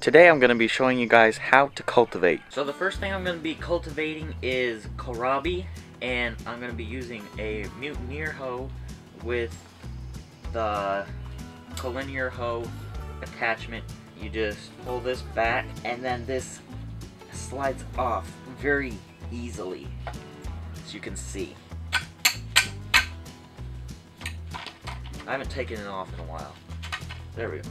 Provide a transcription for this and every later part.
Today I'm going to be showing you guys how to cultivate. So the first thing I'm going to be cultivating is kohlrabi, and I'm going to be using a mutineer hoe with the collinear hoe attachment. You just pull this back and then this slides off very easily, as you can see. I haven't taken it off in a while. There we go.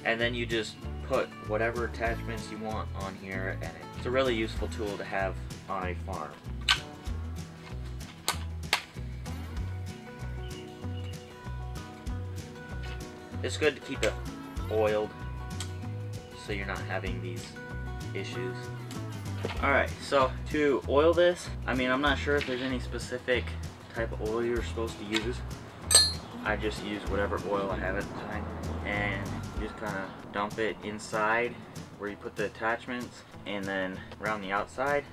And then you just put whatever attachments you want on here, and it's a really useful tool to have on a farm. It's good to keep it oiled so you're not having these issues. Alright, so to oil this, I'm not sure if there's any specific type of oil you're supposed to use. I just use whatever oil I have at the time, and you just kind of dump it inside where you put the attachments, and then around the outside,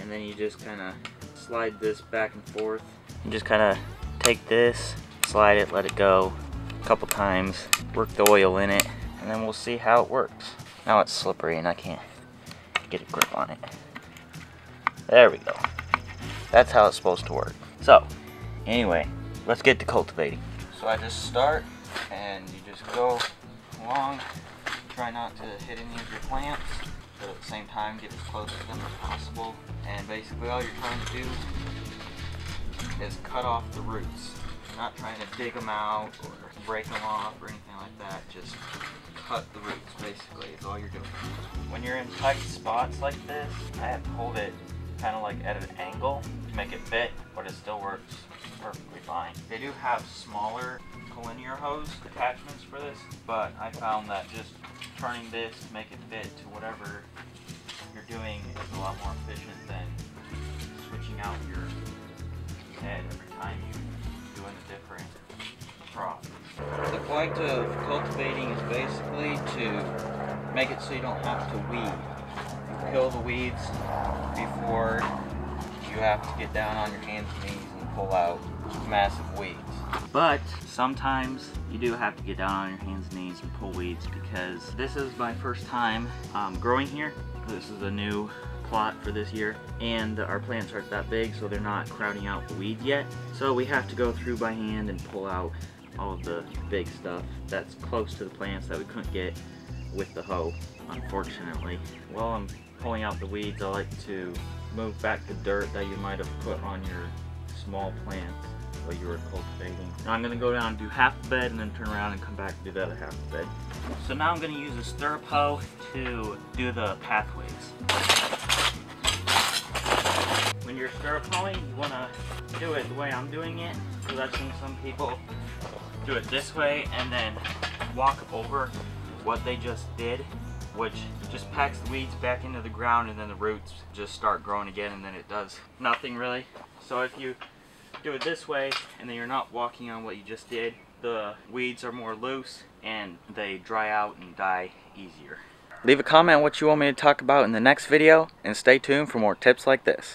and then you just kind of slide this back and forth. You just kind of take this, slide it, let it go a couple times, work the oil in it, and then we'll see how it works. Now it's slippery and I can't get a grip on it. There we go. That's how it's supposed to work. So anyway, let's get to cultivating. So I just start, and you just go along. Try not to hit any of your plants, but at the same time get as close to them as possible. And basically all you're trying to do is cut off the roots. You're not trying to dig them out or break them off or anything like that. Just cut the roots, basically, is all you're doing. When you're in tight spots like this, I have to hold it kind of like at an angle to make it fit, but it still works perfectly fine. They do have smaller collinear hose attachments for this, but I found that just turning this to make it fit to whatever you're doing is a lot more efficient than switching out your head every time you're doing a different crop. The point of cultivating is basically to make it so you don't have to weed. You kill the weeds before you have to get down on your hands and knees and pull out massive weeds. But sometimes you do have to get down on your hands and knees and pull weeds, because this is my first time growing here. This is a new plot for this year, and our plants aren't that big, so they're not crowding out the weeds yet. So we have to go through by hand and pull out all of the big stuff that's close to the plants that we couldn't get with the hoe, unfortunately. While I'm pulling out the weeds, I like to move back the dirt that you might have put on your small plants while you were cultivating. Now I'm going to go down and do half the bed and then turn around and come back and do the other half of the bed. So now I'm going to use a stirrup hoe to do the pathways. When you're stirrup hoeing, you want to do it the way I'm doing it, because I've seen some people do it this way and then walk over what they just did, which just packs the weeds back into the ground, and then the roots just start growing again, and then it does nothing really. So if you do it this way and then you're not walking on what you just did, the weeds are more loose and they dry out and die easier. Leave a comment on what you want me to talk about in the next video, and stay tuned for more tips like this.